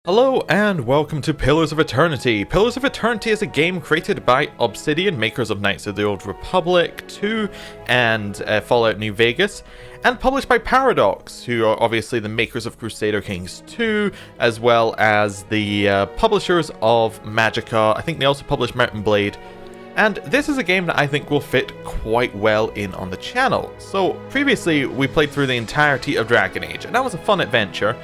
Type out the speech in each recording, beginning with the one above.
Hello and welcome to Pillars of Eternity. Pillars of Eternity is a game created by Obsidian, makers of Knights of the Old Republic 2 and Fallout New Vegas, and published by Paradox, who are obviously the makers of Crusader Kings 2, as well as the publishers of Magicka. I think they also published Mountain Blade. And this is a game that I think will fit quite well in on the channel. So previously we played through the entirety of Dragon Age, and that was a fun adventure.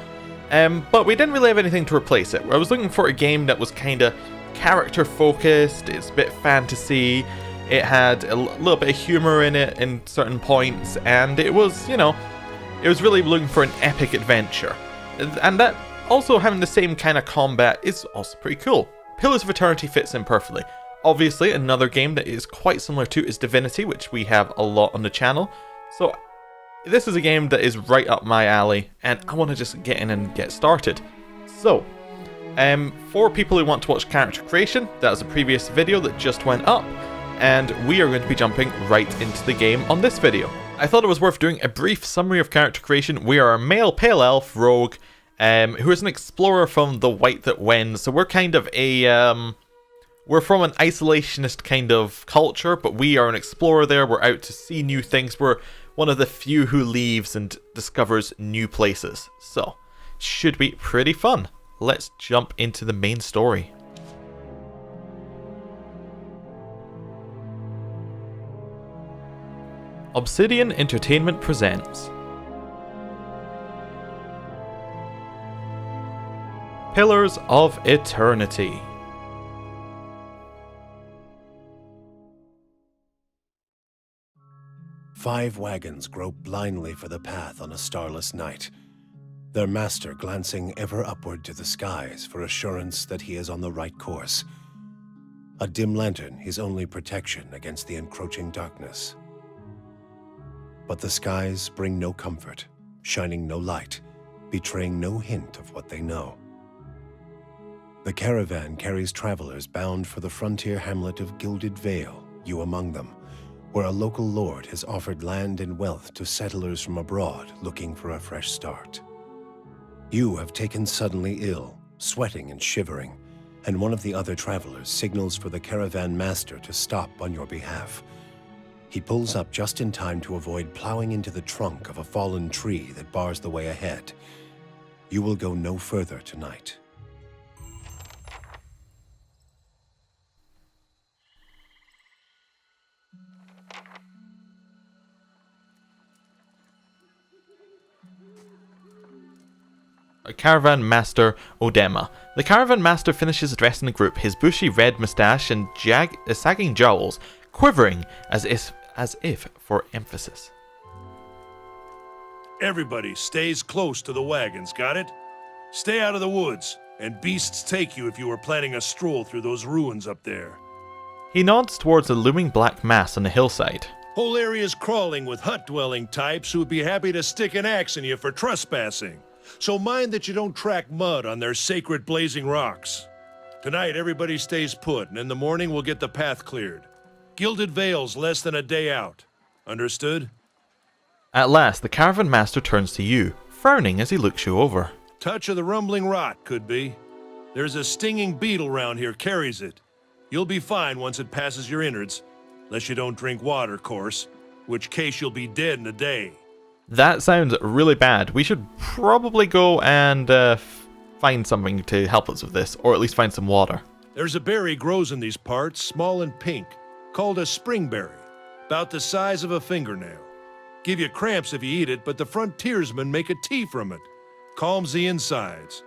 But we didn't really have anything to replace it. I was looking for a game that was kind of character focused, it's a bit fantasy, it had a little bit of humor in it in certain points, and it was, it was really looking for an epic adventure. And that also having the same kind of combat is also pretty cool. Pillars of Eternity fits in perfectly. Obviously, another game that is quite similar to is Divinity, which we have a lot on the channel. So this is a game that is right up my alley, and I want to just get in and get started. So, for people who want to watch character creation, that was a previous video that just went up, and we are going to be jumping right into the game on this video. I thought it was worth doing a brief summary of character creation. We are a male pale elf rogue, who is an explorer from the White That Wins. So we're kind of a, we're from an isolationist kind of culture, but we are an explorer there. We're out to see new things. We're one of the few who leaves and discovers new places. So, should be pretty fun. Let's jump into the main story. Obsidian Entertainment presents Pillars of Eternity. Five wagons grope blindly for the path on a starless night, their master glancing ever upward to the skies for assurance that he is on the right course. A dim lantern his only protection against the encroaching darkness. But the skies bring no comfort, shining no light, betraying no hint of what they know. The caravan carries travelers bound for the frontier hamlet of Gilded Vale, you among them, where a local lord has offered land and wealth to settlers from abroad looking for a fresh start. You have taken suddenly ill, sweating and shivering, and one of the other travelers signals for the caravan master to stop on your behalf. He pulls up just in time to avoid plowing into the trunk of a fallen tree that bars the way ahead. You will go no further tonight. Caravan Master Odema. The Caravan Master finishes addressing the group, his bushy red moustache and sagging jowls quivering as if for emphasis. Everybody stays close to the wagons, got it? Stay out of the woods, and beasts take you if you were planning a stroll through those ruins up there. He nods towards a looming black mass on the hillside. Whole area's crawling with hut-dwelling types who would be happy to stick an axe in you for trespassing. So mind that you don't track mud on their sacred blazing rocks. Tonight, everybody stays put, and in the morning we'll get the path cleared. Gilded Vale's less than a day out. Understood? At last, the Caravan Master turns to you, frowning as he looks you over. Touch of the rumbling rot, could be. There's a stinging beetle round here, carries it. You'll be fine once it passes your innards, unless you don't drink water, course, which case you'll be dead in a day. That sounds really bad. We should probably go and find something to help us with this, or at least find some water. There's a berry grows in these parts, small and pink, called a springberry, about the size of a fingernail. Give you cramps if you eat it, but the frontiersmen make a tea from it. Calms the insides.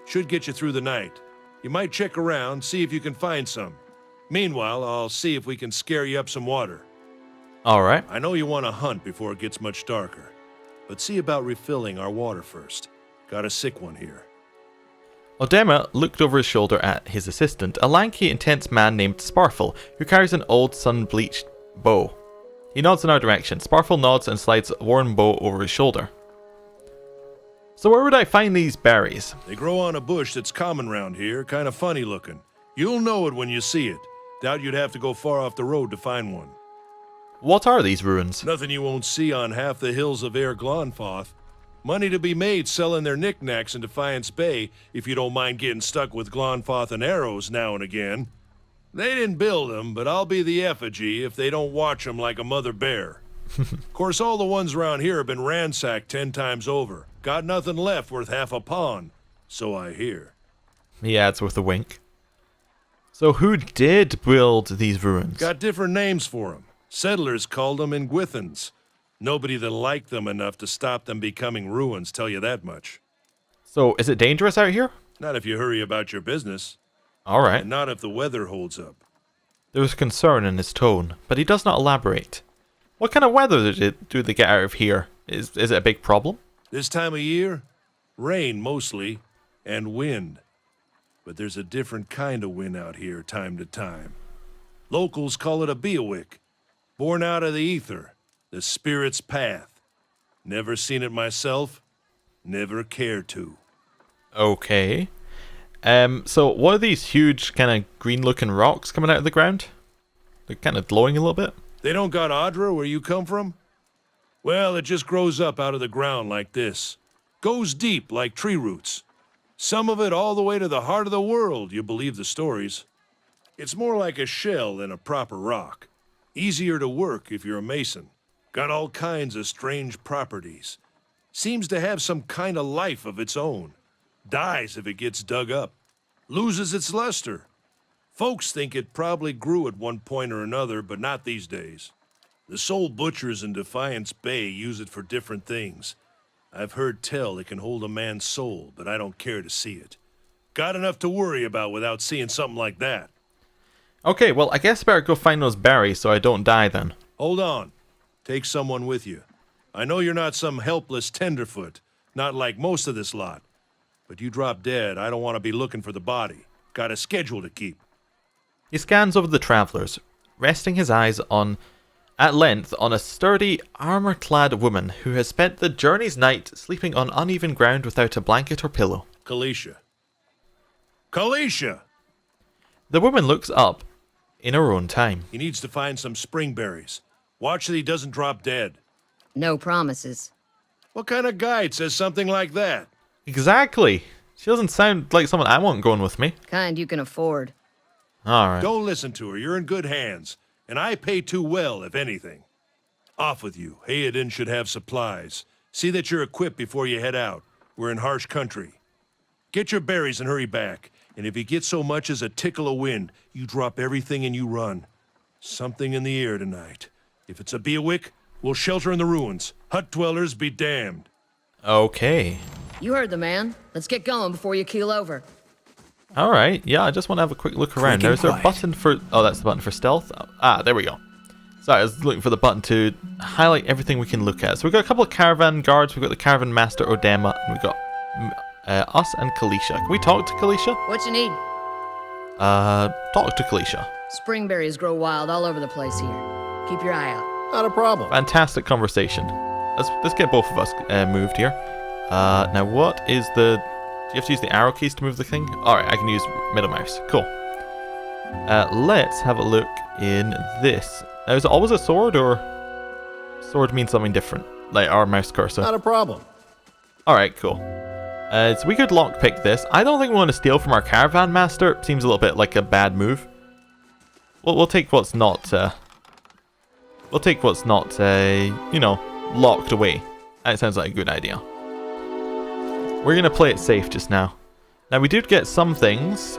Should get you through the night. You might check around, see if you can find some. Meanwhile, I'll see if we can scare you up some water. Alright. I know you want to hunt before it gets much darker. But see about refilling our water first. Got a sick one here. Odema looked over his shoulder at his assistant, a lanky, intense man named Sparfle, who carries an old, sun-bleached bow. He nods in our direction. Sparfle nods and slides a worn bow over his shoulder. So where would I find these berries? They grow on a bush that's common round here, kind of funny looking. You'll know it when you see it. Doubt you'd have to go far off the road to find one. What are these ruins? Nothing you won't see on half the hills of Glonfoth. Money to be made selling their knickknacks in Defiance Bay, if you don't mind getting stuck with Glonfoth and arrows now and again. They didn't build them, but I'll be the effigy if they don't watch them like a mother bear. Of course, all the ones around here have been ransacked 10 times over. Got nothing left worth half a pawn, so I hear. Yeah, it's worth a wink. So who did build these ruins? Got different names for them. Settlers called them Ingwithans. Nobody that liked them enough to stop them becoming ruins, tell you that much. So is it dangerous out here? Not if you hurry about your business. Alright. And not if the weather holds up. There was concern in his tone, but he does not elaborate. What kind of weather do they get out of here? Is it a big problem? This time of year? Rain, mostly, and wind. But there's a different kind of wind out here time to time. Locals call it a Bîaŵac, born out of the ether, the spirit's path. Never seen it myself, never cared to. Okay. So what are these huge kind of green looking rocks coming out of the ground? They're kind of glowing a little bit. They don't got Audra where you come from? Well, it just grows up out of the ground like this. Goes deep like tree roots. Some of it all the way to the heart of the world, you believe the stories. It's more like a shell than a proper rock. Easier to work if you're a mason. Got all kinds of strange properties. Seems to have some kind of life of its own. Dies if it gets dug up. Loses its luster. Folks think it probably grew at one point or another, but not these days. The soul butchers in Defiance Bay use it for different things. I've heard tell it can hold a man's soul, but I don't care to see it. Got enough to worry about without seeing something like that. Okay, well, I guess I better go find those berries so I don't die then. Hold on. Take someone with you. I know you're not some helpless tenderfoot, not like most of this lot. But you drop dead, I don't want to be looking for the body. Got a schedule to keep. He scans over the travelers, resting his eyes at length on a sturdy, armor-clad woman who has spent the journey's night sleeping on uneven ground without a blanket or pillow. Kalisha. Kalisha! The woman looks up in her own time. He needs to find some springberries. Watch that he doesn't drop dead. No promises. What kind of guide says something like that? Exactly. She doesn't sound like someone I want going with me. Kind you can afford. Alright. Don't listen to her. You're in good hands. And I pay too well, if anything. Off with you. Hayden should have supplies. See that you're equipped before you head out. We're in harsh country. Get your berries and hurry back. And if you get so much as a tickle of wind, you drop everything and you run. Something in the air tonight. If it's a Bîaŵac, we'll shelter in the ruins. Hut dwellers be damned. Okay. You heard the man. Let's get going before you keel over. Alright, yeah, I just want to have a quick look around. Now, is there a button for... Oh, that's the button for stealth. Ah, there we go. Sorry, I was looking for the button to highlight everything we can look at. So we've got a couple of caravan guards. We've got the caravan master, Odema, and we've got us and Kalisha. Can we talk to Kalisha? What you need? Talk to Kalisha. Springberries grow wild all over the place here. Keep your eye out. Not a problem. Fantastic conversation. Let's get both of us moved here. Now, what is the... Do you have to use the arrow keys to move the thing? Alright, I can use middle mouse. Cool. Let's have a look in this. Now, is it always a sword, or... Sword means something different? Like our mouse cursor. Not a problem. Alright, cool. So we could lockpick this. I don't think we want to steal from our caravan master. Seems a little bit like a bad move. We'll take what's not... we'll take what's not, you know, locked away. That sounds like a good idea. We're going to play it safe just now. Now, we did get some things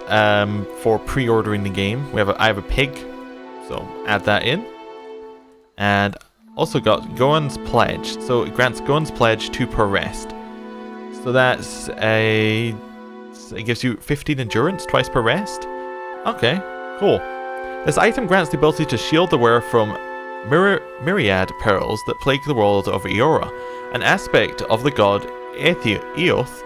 for pre-ordering the game. I have a pig, so add that in. And also got Goan's Pledge. So it grants Goan's Pledge 2 per rest. So that's it gives you 15 endurance twice per rest. Okay, cool. This item grants the ability to shield the wearer from myriad perils that plague the world of Eora, an aspect of the god Eoth.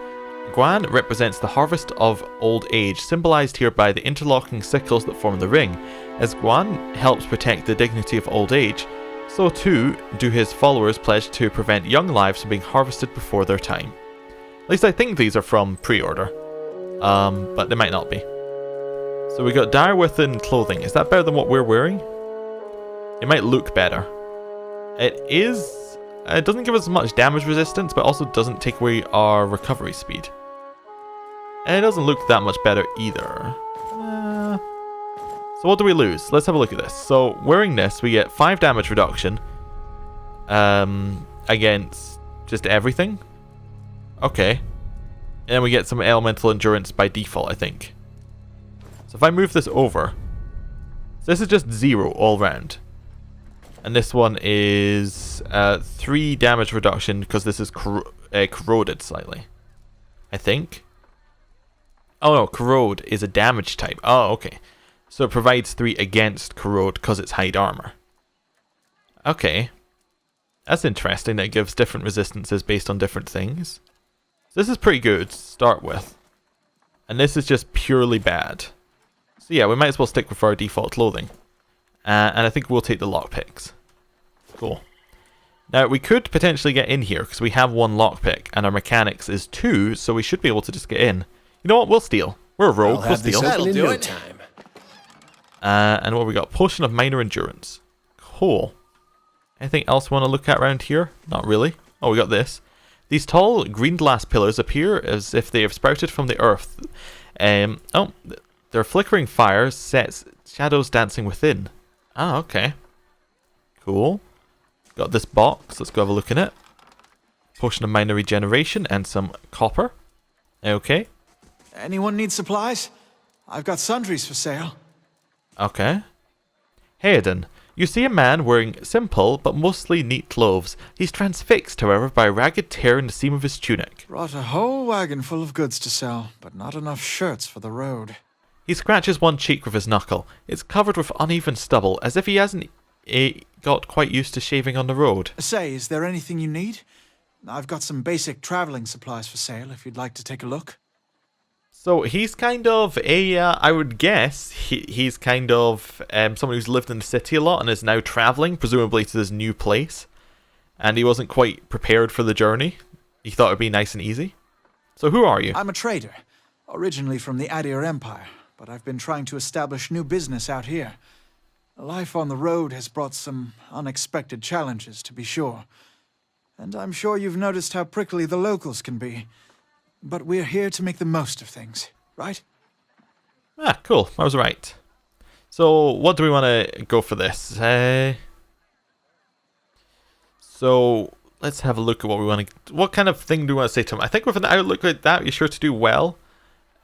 Gwan represents the harvest of old age, symbolized here by the interlocking sickles that form the ring. As Gwan helps protect the dignity of old age, so too do his followers pledge to prevent young lives from being harvested before their time. At least I think these are from pre-order, but they might not be. So we got Dyrwood clothing. Is that better than what we're wearing? It might look better. It is It doesn't give us much damage resistance, but also doesn't take away our recovery speed. And it doesn't look that much better either. So what do we lose? Let's have a look at this. So wearing this, we get 5 damage reduction against just everything. Okay. And then we get some elemental endurance by default, I think. So if I move this over, so this is just 0 all round. And this one is 3 damage reduction because this is corroded slightly, I think. Oh no, corrode is a damage type. Oh, okay. So it provides 3 against corrode because it's hide armor. Okay. That's interesting that it gives different resistances based on different things. So this is pretty good to start with. And this is just purely bad. So yeah, we might as well stick with our default clothing. And I think we'll take the lockpicks. Cool. Now we could potentially get in here because we have 1 lockpick and our mechanics is 2, so we should be able to just get in. You know what? We'll steal. We're a rogue. We'll steal. That'll do it. Time. And what have we got? Potion of minor endurance. Cool. Anything else we want to look at around here? Not really. Oh, we got this. These tall green glass pillars appear as if they have sprouted from the earth. Oh, their flickering fire sets shadows dancing within. Ah, okay. Cool. Got this box. Let's go have a look in it. Potion of minor regeneration and some copper. Okay. Anyone need supplies? I've got sundries for sale. Okay. Hayden, you see a man wearing simple but mostly neat clothes. He's transfixed, however, by a ragged tear in the seam of his tunic. Brought a whole wagon full of goods to sell, but not enough shirts for the road. He scratches one cheek with his knuckle. It's covered with uneven stubble, as if he hasn't got quite used to shaving on the road. Say, is there anything you need? I've got some basic traveling supplies for sale if you'd like to take a look. So he's kind of a, I would guess, he's kind of someone who's lived in the city a lot and is now traveling, presumably to this new place. And he wasn't quite prepared for the journey. He thought it would be nice and easy. So who are you? I'm a trader, originally from the Adir Empire, but I've been trying to establish new business out here. Life on the road has brought some unexpected challenges, to be sure. And I'm sure you've noticed how prickly the locals can be. But we're here to make the most of things, right? Ah, cool. I was right. So, what do we want to go for this? So, let's have a look at what we want to... What kind of thing do we want to say to him? I think with an outlook like that, you're sure to do well.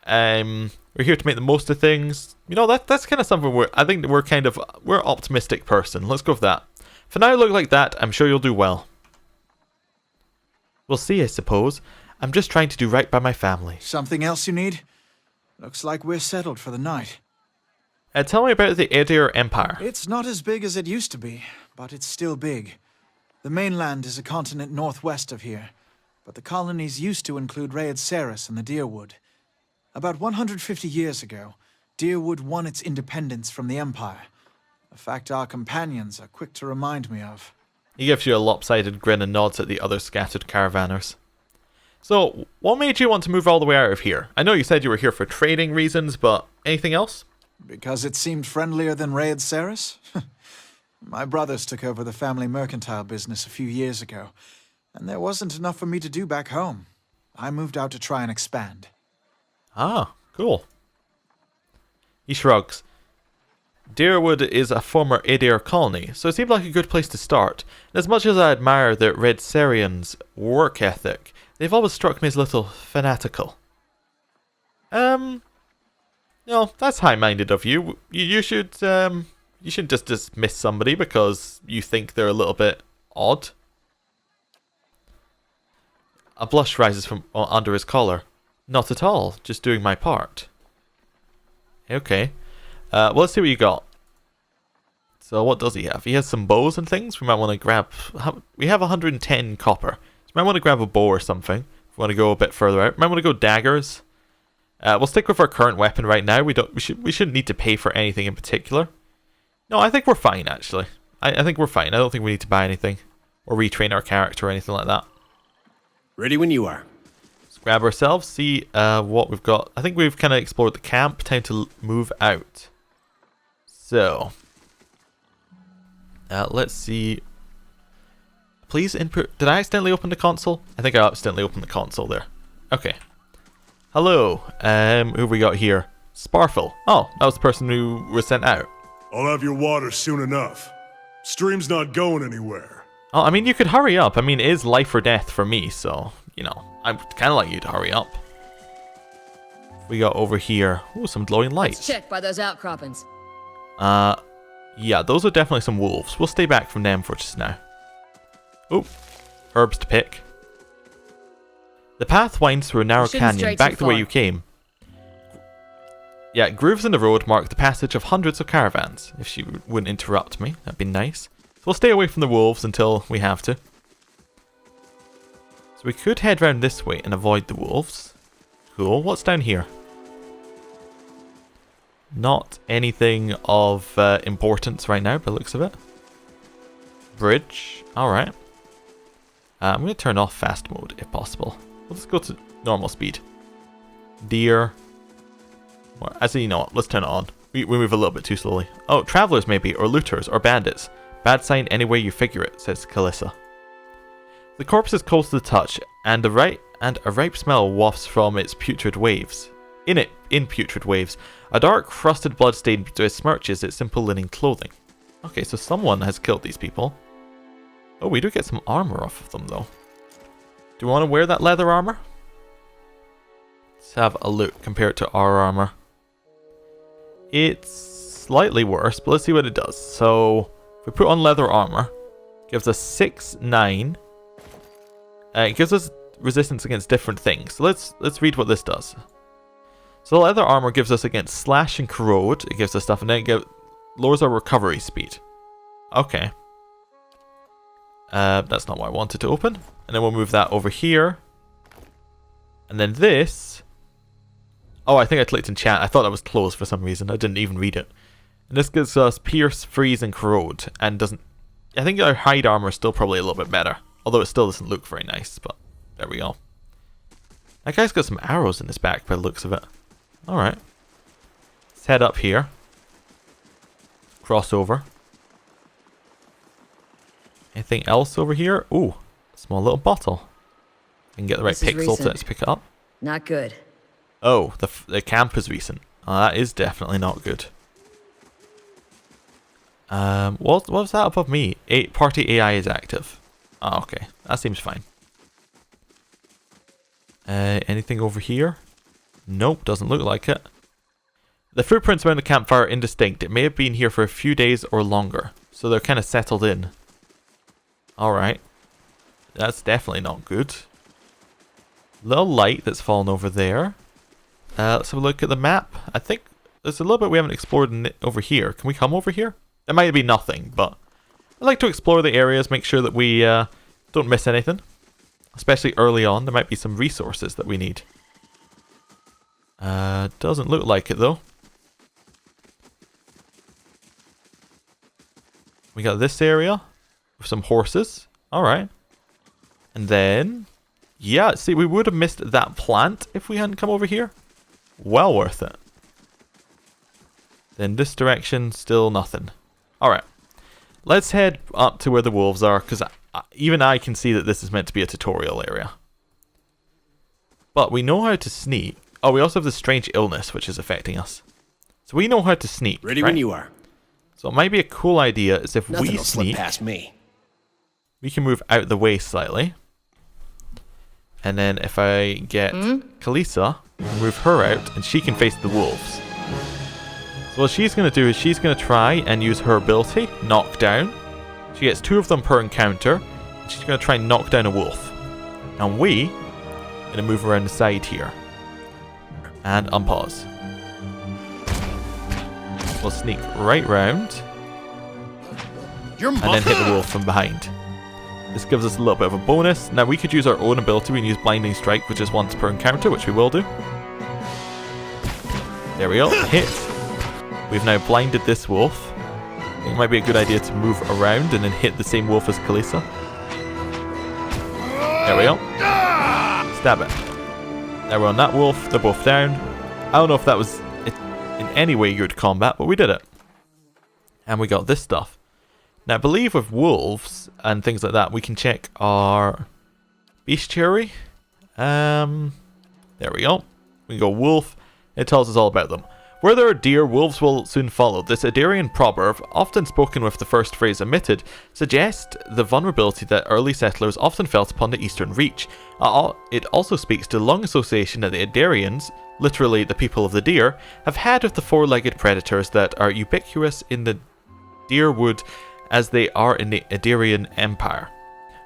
We're here to make the most of things. You know, that's kind of something I think we're an optimistic person. Let's go with that. If an outlook like that, I'm sure you'll do well. We'll see, I suppose. I'm just trying to do right by my family. Something else you need? Looks like we're settled for the night. Tell me about the Adir Empire. It's not as big as it used to be, but it's still big. The mainland is a continent northwest of here, but the colonies used to include Rhaedceris and the Dyrwood. About 150 years ago, Dyrwood won its independence from the Empire, a fact our companions are quick to remind me of. He gives you a lopsided grin and nods at the other scattered caravanners. So, what made you want to move all the way out of here? I know you said you were here for trading reasons, but anything else? Because it seemed friendlier than Rhaedceris? My brothers took over the family mercantile business a few years ago, and there wasn't enough for me to do back home. I moved out to try and expand. Ah, cool. He shrugs. Dyrwood is a former Adir colony, so it seemed like a good place to start. And as much as I admire the Rhaedcerians' work ethic, they've always struck me as a little fanatical. No, that's high-minded of you. You shouldn't just dismiss somebody because you think they're a little bit odd. A blush rises from under his collar. Not at all, just doing my part. Okay. Well, let's see what you got. So what does he have? He has some bows and things. We might want to grab... We have 110 copper. So we might want to grab a bow or something. If we want to go a bit further out. We might want to go daggers. We'll stick with our current weapon right now. We shouldn't need to pay for anything in particular. No, I think we're fine, actually. I think we're fine. I don't think we need to buy anything. Or retrain our character or anything like that. Ready when you are. Let's grab ourselves. See what we've got. I think we've kind of explored the camp. Time to move out. So... let's see. Please input. Did I accidentally open the console? I think I accidentally opened the console there. Okay. Hello. Who have we got here? Sparfle. Oh, that was the person who was sent out. I'll have your water soon enough. Stream's not going anywhere. Oh, I mean, you could hurry up. I mean, it is life or death for me, so, you know, I'd kind of like you to hurry up. We got over here. Oh, some glowing lights. Let's check by those outcroppings. Yeah, those are definitely some wolves. We'll stay back from them for just now. Oh, herbs to pick. The path winds through a narrow canyon back the way you came. Yeah, grooves in the road mark the passage of hundreds of caravans. If she wouldn't interrupt me, that'd be nice. So we'll stay away from the wolves until we have to. So we could head round this way and avoid the wolves. Cool. What's down here? Not anything of importance right now, by the looks of it. Bridge. Alright. I'm going to turn off fast mode if possible. We'll just go to normal speed. Deer. Well, actually, you know what? Let's turn it on. We move a little bit too slowly. Oh, travelers maybe, or looters, or bandits. Bad sign any way you figure it, says Kalissa. The corpse is cold to the touch, and a ripe smell wafts from its putrid waves. In putrid waves, a dark, crusted bloodstain besmirches its simple linen clothing. Okay, so someone has killed these people. Oh, we do get some armor off of them, though. Do we want to wear that leather armor? Let's have a look compared to our armor. It's slightly worse, but let's see what it does. So, if we put on leather armor, it gives us 6/9. It gives us resistance against different things. So let's read what this does. So leather armor gives us against slash and corrode. It gives us stuff, and then it lowers our recovery speed. Okay. That's not what I wanted to open. And then we'll move that over here. And then this. Oh, I think I clicked in chat. I thought that was closed for some reason. I didn't even read it. And this gives us pierce, freeze, and corrode. And doesn't... I think our hide armor is still probably a little bit better. Although it still doesn't look very nice. But there we go. That guy's got some arrows in his back by the looks of it. Alright. Let's head up here. Cross over. Anything else over here? Ooh, small little bottle. I can get the right pixel to pick it up. Not good. Oh, the camp is recent. Oh, that is definitely not good. What was that above me? Party AI is active. Oh, okay. That seems fine. Anything over here? Nope, doesn't look like it. The footprints around the campfire are indistinct. It may have been here for a few days or longer. So they're kind of settled in. Alright. That's definitely not good. Little light that's fallen over there. Let's have a look at the map. I think there's a little bit we haven't explored over here. Can we come over here? There might be nothing, but I like to explore the areas, make sure that we don't miss anything. Especially early on, there might be some resources that we need. Doesn't look like it though. We got this area with some horses. Alright. And then, yeah, see, we would have missed that plant if we hadn't come over here. Well worth it. Then this direction, still nothing. Alright. Let's head up to where the wolves are, because even I can see that this is meant to be a tutorial area. But we know how to sneak. Oh, we also have this strange illness which is affecting us. So we know how to sneak. Ready right? when you are. So it might be a cool idea is if Nothing we will slip sneak, past me. we can move out the way slightly. And then if I get Kalissa, move her out, and she can face the wolves. So what she's going to do is she's going to try and use her ability, knock down. She gets 2 of them per encounter. And she's going to try and knock down a wolf. And we are going to move around the side here. And unpause. We'll sneak right round. And then hit the wolf from behind. This gives us a little bit of a bonus. Now we could use our own ability. We can use Blinding Strike, which is once per encounter, which we will do. There we go. Hit. We've now blinded this wolf. It might be a good idea to move around and then hit the same wolf as Kalissa. There we go. Stab it. Now we're on that wolf. They're both down. I don't know if that was in any way good combat, but we did it. And we got this stuff. Now I believe with wolves and things like that we can check our bestiary. There we go. We can go wolf. It tells us all about them. Where there are deer, wolves will soon follow. This Adarian proverb, often spoken with the first phrase omitted, suggests the vulnerability that early settlers often felt upon the eastern reach. It also speaks to the long association that the Adarians, literally the people of the deer, have had with the four-legged predators that are ubiquitous in the Dyrwood as they are in the Adarian Empire.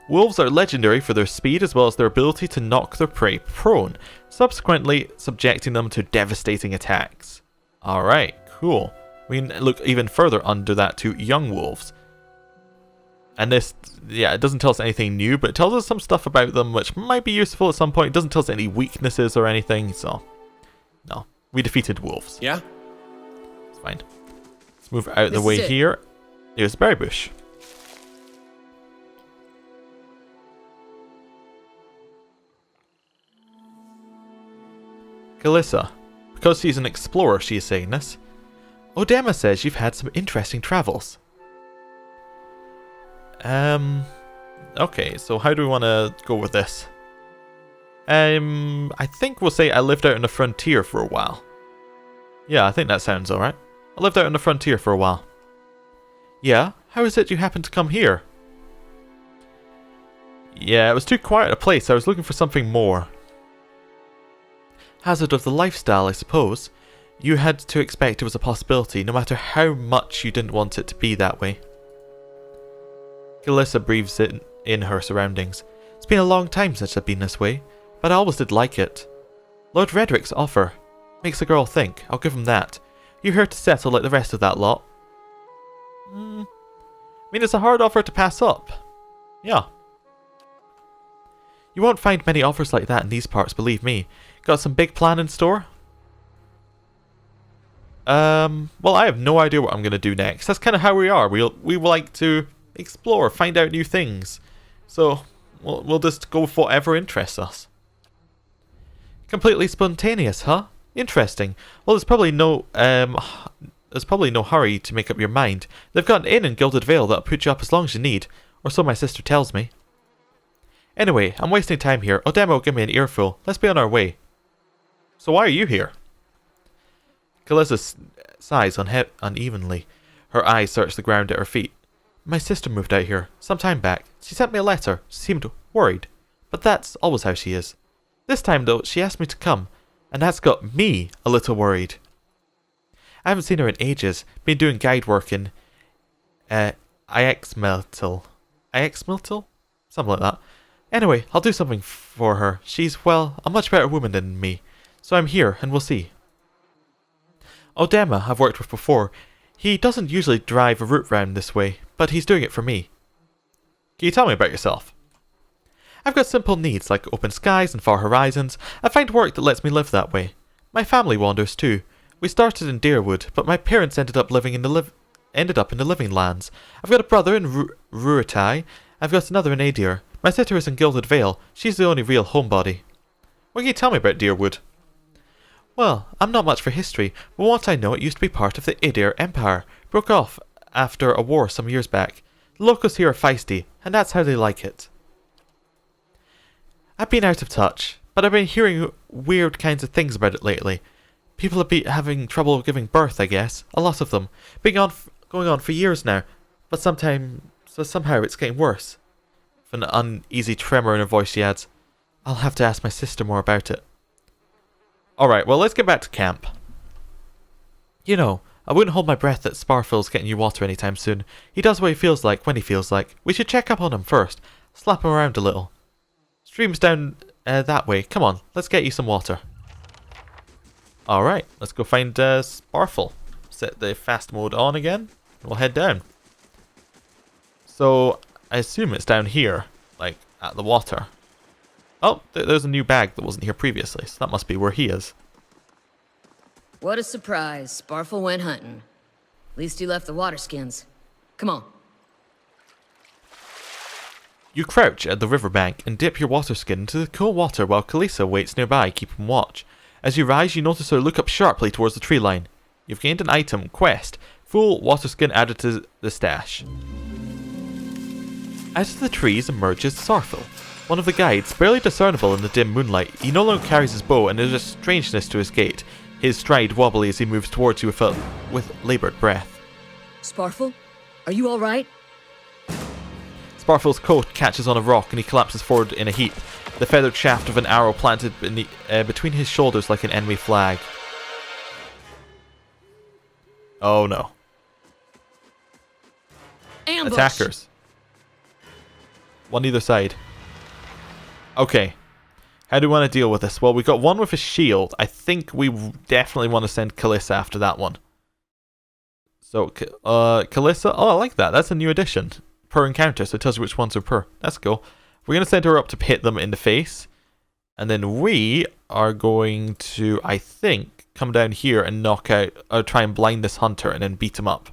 Wolves are legendary for their speed as well as their ability to knock their prey prone, subsequently subjecting them to devastating attacks. Alright, cool. We can look even further under that to young wolves. And this, yeah, it doesn't tell us anything new, but it tells us some stuff about them which might be useful at some point. It doesn't tell us any weaknesses or anything, so... No. We defeated wolves. Yeah? It's fine. Let's move out of the way here. Here's the berry bush. Calissa. Because she's an explorer, she is saying this. Odema says you've had some interesting travels. Okay, so how do we want to go with this? I think we'll say I lived out on the frontier for a while. Yeah, I think that sounds alright. I lived out on the frontier for a while. Yeah? How is it you happened to come here? Yeah, it was too quiet a place. I was looking for something more. Hazard of the lifestyle, I suppose. You had to expect it was a possibility, no matter how much you didn't want it to be that way. Calissa breathes in her surroundings. It's been a long time since I've been this way, but I always did like it. Lord Redrick's offer makes a girl think, I'll give him that. You're here to settle like the rest of that lot. I mean, it's a hard offer to pass up. Yeah. You won't find many offers like that in these parts, believe me. Got some big plan in store? Well, I have no idea what I'm going to do next. That's kind of how we are. We like to explore, find out new things. So, we'll just go with whatever interests us. Completely spontaneous, huh? Interesting. Well, there's probably no hurry to make up your mind. They've got an inn in Gilded Vale that'll put you up as long as you need, or so my sister tells me. Anyway, I'm wasting time here. Odema will give me an earful. Let's be on our way. So why are you here? Calissa sighs unevenly. Her eyes search the ground at her feet. My sister moved out here some time back. She sent me a letter. She seemed worried. But that's always how she is. This time, though, she asked me to come. And that's got me a little worried. I haven't seen her in ages. Been doing guide work in... Ixmeltil? Something like that. Anyway, I'll do something for her. She's, well, a much better woman than me. So I'm here, and we'll see. Odema, I've worked with before. He doesn't usually drive a route round this way, but he's doing it for me. Can you tell me about yourself? I've got simple needs like open skies and far horizons. I find work that lets me live that way. My family wanders too. We started in Dyrwood, but my parents ended up in the living lands. I've got a brother in Ruatai. I've got another in Adir. My sister is in Gilded Vale. She's the only real homebody. What can you tell me about Dyrwood? Well, I'm not much for history, but what I know, it used to be part of the Adir Empire. Broke off after a war some years back. The locals here are feisty, and that's how they like it. I've been out of touch, but I've been hearing weird kinds of things about it lately. People have been having trouble giving birth, I guess. A lot of them. Going on for years now, but somehow it's getting worse. With an uneasy tremor in her voice, she adds, I'll have to ask my sister more about it. Alright, well, let's get back to camp. You know, I wouldn't hold my breath that Sparfill's getting you water anytime soon. He does what he feels like, when he feels like. We should check up on him first. Slap him around a little. Stream's down that way. Come on, let's get you some water. Alright, let's go find Sparfill. Set the fast mode on again, and we'll head down. So, I assume it's down here, like, at the water. Oh, there's a new bag that wasn't here previously, so that must be where he is. What a surprise. Sparfil went hunting. At least he left the water skins. Come on. You crouch at the riverbank and dip your water skin into the cool water while Calissa waits nearby, keeping watch. As you rise, you notice her look up sharply towards the tree line. You've gained an item, quest, full water skin added to the stash. Out of the trees emerges Sarfil, one of the guides, barely discernible in the dim moonlight. He no longer carries his bow, and there's a strangeness to his gait, his stride wobbly as he moves towards you with laboured breath. Sparfel? Are you alright? Sparfil's coat catches on a rock and he collapses forward in a heap, the feathered shaft of an arrow planted between his shoulders like an enemy flag. Oh no. Ambush! Attackers. One either side. Okay. How do we want to deal with this? Well, we got one with a shield. I think we definitely want to send Kalissa after that one. So, Kalissa. Oh, I like that. That's a new addition. Per encounter, so it tells you which ones are per. That's cool. We're going to send her up to hit them in the face. And then we are going to, I think, come down here and knock out, or try and blind this hunter and then beat him up.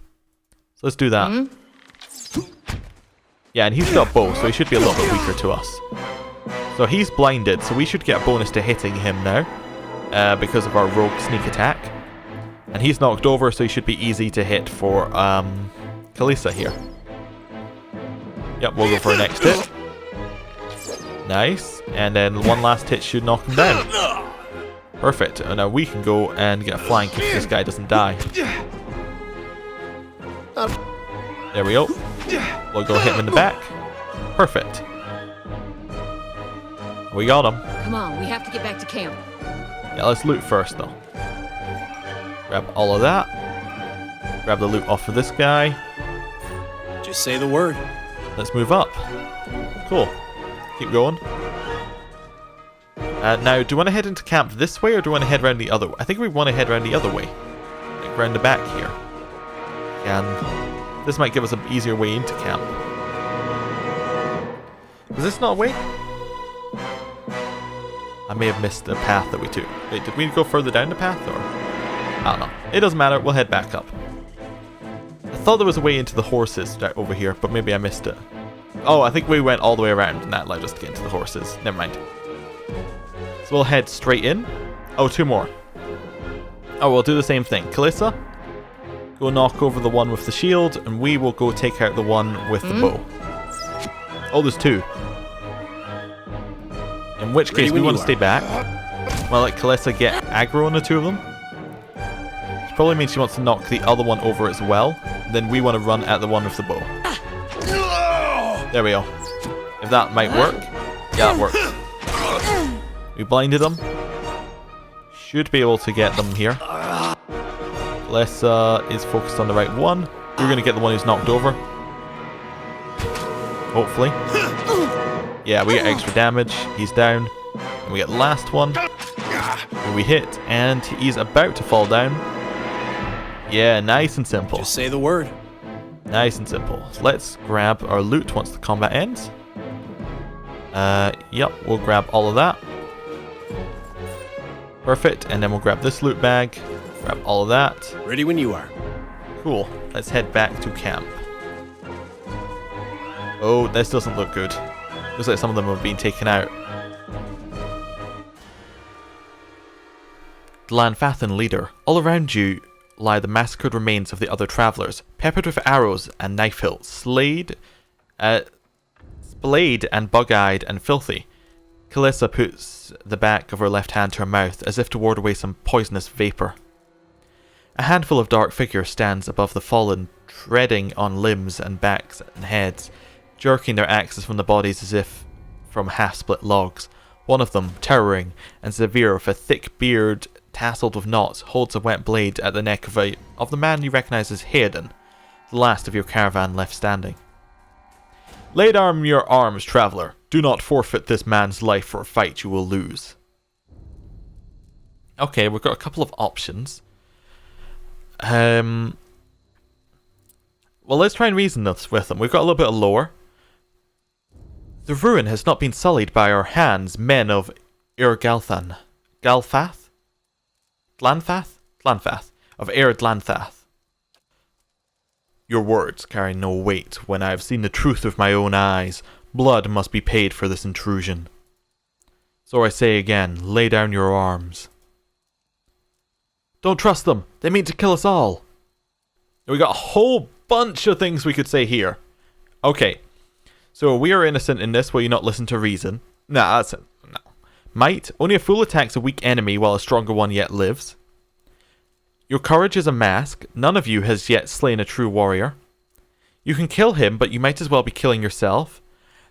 So let's do that. Mm-hmm. Yeah, and he's got bow, so he should be a little bit weaker to us. So he's blinded, so we should get a bonus to hitting him now. Because of our rogue sneak attack. And he's knocked over, so he should be easy to hit for Kalissa here. Yep, we'll go for a next hit. Nice. And then one last hit should knock him down. Perfect. And now we can go and get a flank if this guy doesn't die. There we go. We'll go hit him in the back. Perfect. We got him. Come on, we have to get back to camp. Yeah, let's loot first though. Grab all of that. Grab the loot off of this guy. Just say the word. Let's move up. Cool. Keep going. Now, do we want to head into camp this way or do we want to head around the other way? I think we want to head around the other way. Like around the back here. And this might give us an easier way into camp. Is this not a way? I may have missed the path that we took. Wait, did we go further down the path or? I don't know. It doesn't matter. We'll head back up. I thought there was a way into the horses over here, but maybe I missed it. Oh, I think we went all the way around and that allowed us to get into the horses. Never mind. So we'll head straight in. Oh, two more. Oh, we'll do the same thing. Kalissa, go knock over the one with the shield, and we will go take out the one with the bow. Oh, there's two. In which case, we want to stay back. Well, let Kalissa get aggro on the two of them. Which probably means she wants to knock the other one over as well. Then we want to run at the one with the bow. There we go. If that might work. Yeah, that works. We blinded them. Should be able to get them here. Kalissa is focused on the right one. We're going to get the one who's knocked over. Hopefully. Yeah, we get extra damage. He's down. And we get the last one. Who we hit. And he's about to fall down. Yeah, nice and simple. Just say the word. Nice and simple. So let's grab our loot once the combat ends. Yep, we'll grab all of that. Perfect. And then we'll grab this loot bag. Grab all of that. Ready when you are. Cool. Let's head back to camp. Oh, this doesn't look good. Looks like some of them have been taken out. Glanfathan leader. All around you lie the massacred remains of the other travellers, peppered with arrows and knife hilts, splayed and bug-eyed and filthy. Kalissa puts the back of her left hand to her mouth as if to ward away some poisonous vapour. A handful of dark figures stands above the fallen, treading on limbs and backs and heads, jerking their axes from the bodies as if from half-split logs. One of them, towering and severe with a thick beard tasseled with knots, holds a wet blade at the neck of the man you recognise as Hayden, the last of your caravan left standing. Lay down your arms, traveller. Do not forfeit this man's life for a fight you will lose. Okay, we've got a couple of options. Well, let's try and reason this with them. We've got a little bit of lore. The ruin has not been sullied by our hands, men of Glanfath? Of Glanfath. Your words carry no weight when I have seen the truth with my own eyes. Blood must be paid for this intrusion. So I say again, lay down your arms. Don't trust them. They mean to kill us all. We got a whole bunch of things we could say here. Okay. So we are innocent in this. Will you not listen to reason? Nah, that's it. No. Might. Only a fool attacks a weak enemy while a stronger one yet lives. Your courage is a mask. None of you has yet slain a true warrior. You can kill him, but you might as well be killing yourself.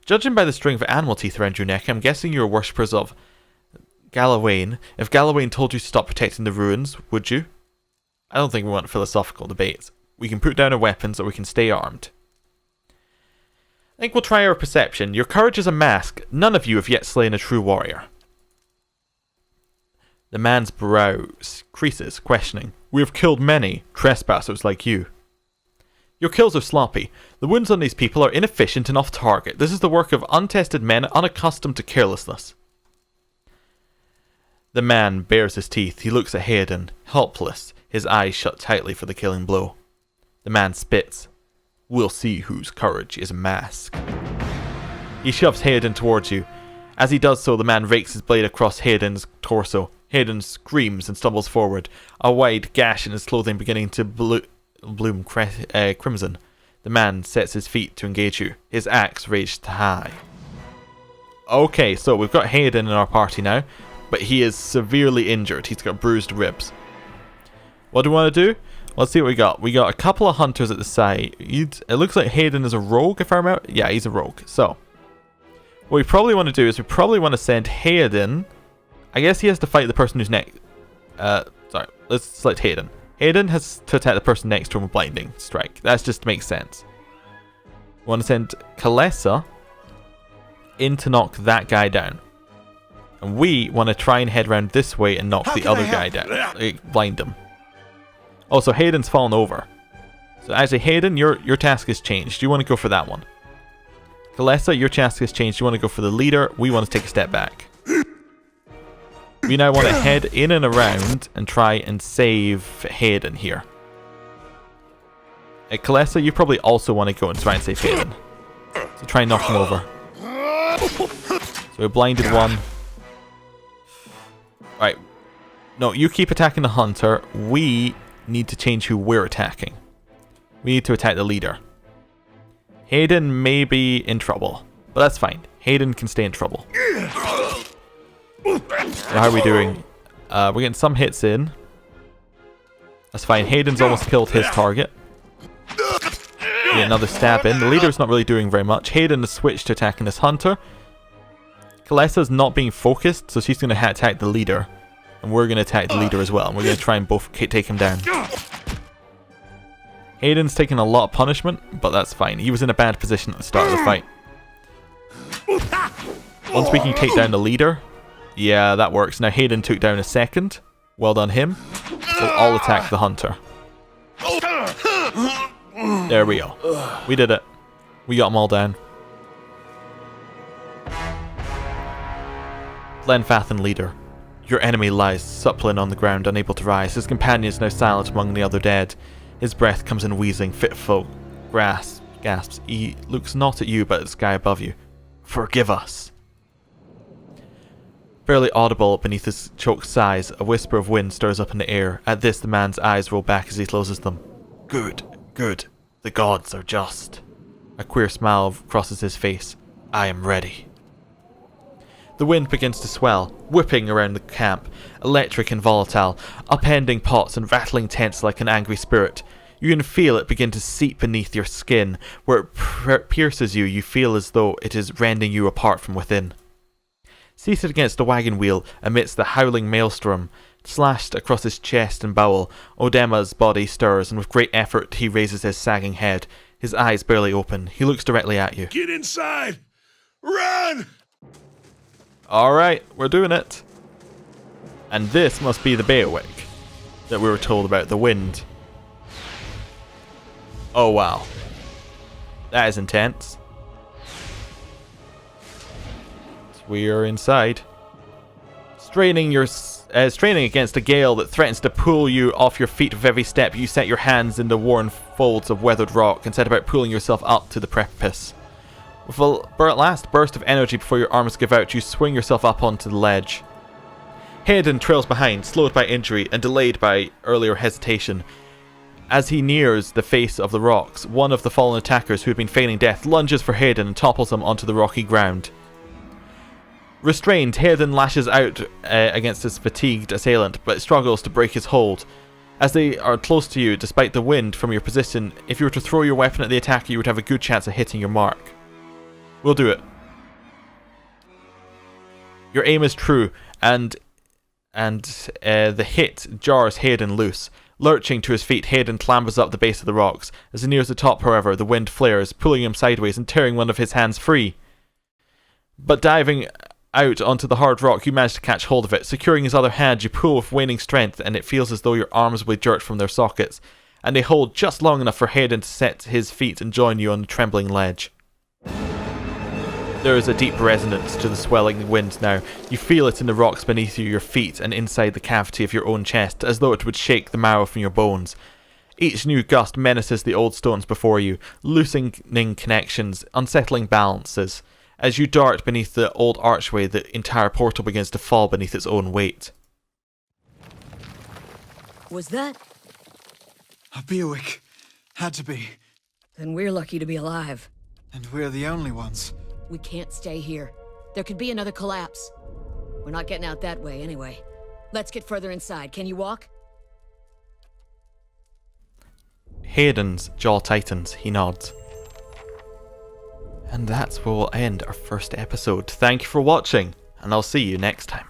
Judging by the string of animal teeth around your neck, I'm guessing you're worshippers of Galawain. If Galawain told you to stop protecting the ruins, would you? I don't think we want philosophical debates. We can put down our weapons or we can stay armed. I think we'll try our perception. Your courage is a mask. None of you have yet slain a true warrior. The man's brow creases, questioning. We have killed many trespassers like you. Your kills are sloppy. The wounds on these people are inefficient and off target. This is the work of untested men unaccustomed to carelessness. The man bares his teeth. He looks at Hayden, helpless, his eyes shut tightly for the killing blow. The man spits. We'll see whose courage is a mask. He shoves Hayden towards you. As he does so, the man rakes his blade across Hayden's torso. Hayden screams and stumbles forward, a wide gash in his clothing beginning to bloom crimson. The man sets his feet to engage you, his axe raised high. Okay, so we've got Hayden in our party now, but he is severely injured. He's got bruised ribs. What do we want to do? Let's see what we got. We got a couple of hunters at the side. It looks like Hayden is a rogue, if I remember. Yeah, he's a rogue. So, what we probably want to do is we probably want to send Hayden. I guess he has to fight the person who's next. Sorry, let's select Hayden. Hayden has to attack the person next to him with blinding strike. That just makes sense. We want to send Kalesa in to knock that guy down. And we want to try and head around this way and knock the other guy down. Blind him. Also, Hayden's fallen over. So actually, Hayden, your task has changed. Do you want to go for that one? Kalesa, your task has changed. Do you want to go for the leader? We want to take a step back. We now want to head in and around and try and save Hayden here. Kalesa, you probably also want to go and try and save Hayden. So try and knock him over. So we blinded one. Right. No, you keep attacking the hunter. We need to change who we're attacking. We need to attack the leader. Hayden may be in trouble, but that's fine. Hayden can stay in trouble. How are we doing? We're getting some hits in. That's fine. Hayden's almost killed his target. Get another stab in. The leader's not really doing very much. Hayden has switched to attacking this hunter. Kalesa's not being focused, so she's going to attack the leader. And we're going to attack the leader as well. And we're going to try and both take him down. Hayden's taking a lot of punishment, but that's fine. He was in a bad position at the start of the fight. Once we can take down the leader... Yeah, that works. Now Hayden took down a second. Well done him. We'll all attack the hunter. There we go. We did it. We got them all down. Glenfathan leader. Your enemy lies suppliant on the ground, unable to rise. His companion is now silent among the other dead. His breath comes in wheezing, fitful gasps. He looks not at you, but at the sky above you. Forgive us. Barely audible beneath his choked sighs, a whisper of wind stirs up in the air. At this, the man's eyes roll back as he closes them. Good, good. The gods are just. A queer smile crosses his face. I am ready. The wind begins to swell, whipping around the camp, electric and volatile, upending pots and rattling tents like an angry spirit. You can feel it begin to seep beneath your skin. Where it pierces you, you feel as though it is rending you apart from within. Seated against a wagon wheel, amidst the howling maelstrom, slashed across his chest and bowel, Odema's body stirs, and with great effort he raises his sagging head. His eyes barely open. He looks directly at you. Get inside! Run! Alright, we're doing it. And this must be the Bîaŵac that we were told about, the wind. Oh wow. That is intense. We are inside. Straining against a gale that threatens to pull you off your feet with every step, you set your hands in the worn folds of weathered rock and set about pulling yourself up to the precipice. With a last burst of energy before your arms give out, you swing yourself up onto the ledge. Hayden trails behind, slowed by injury and delayed by earlier hesitation. As he nears the face of the rocks, one of the fallen attackers who had been feigning death lunges for Hayden and topples him onto the rocky ground. Restrained, Hayden lashes out against his fatigued assailant, but struggles to break his hold. As they are close to you, despite the wind from your position, if you were to throw your weapon at the attacker, you would have a good chance of hitting your mark. We'll do it. Your aim is true, and the hit jars Hayden loose. Lurching to his feet, Hayden clambers up the base of the rocks. As he nears the top, however, the wind flares, pulling him sideways and tearing one of his hands free. But diving out onto the hard rock, you manage to catch hold of it. Securing his other hand, you pull with waning strength, and it feels as though your arms will be jerked from their sockets, and they hold just long enough for Hayden to set his feet and join you on the trembling ledge. There is a deep resonance to the swelling wind now. You feel it in the rocks beneath you, your feet, and inside the cavity of your own chest, as though it would shake the marrow from your bones. Each new gust menaces the old stones before you, loosening connections, unsettling balances. As you dart beneath the old archway, the entire portal begins to fall beneath its own weight. Was that? A Bîaŵac. Had to be. Then we're lucky to be alive. And we're the only ones. We can't stay here. There could be another collapse. We're not getting out that way anyway. Let's get further inside. Can you walk? Hayden's jaw tightens. He nods. And that's where we'll end our first episode. Thank you for watching, and I'll see you next time.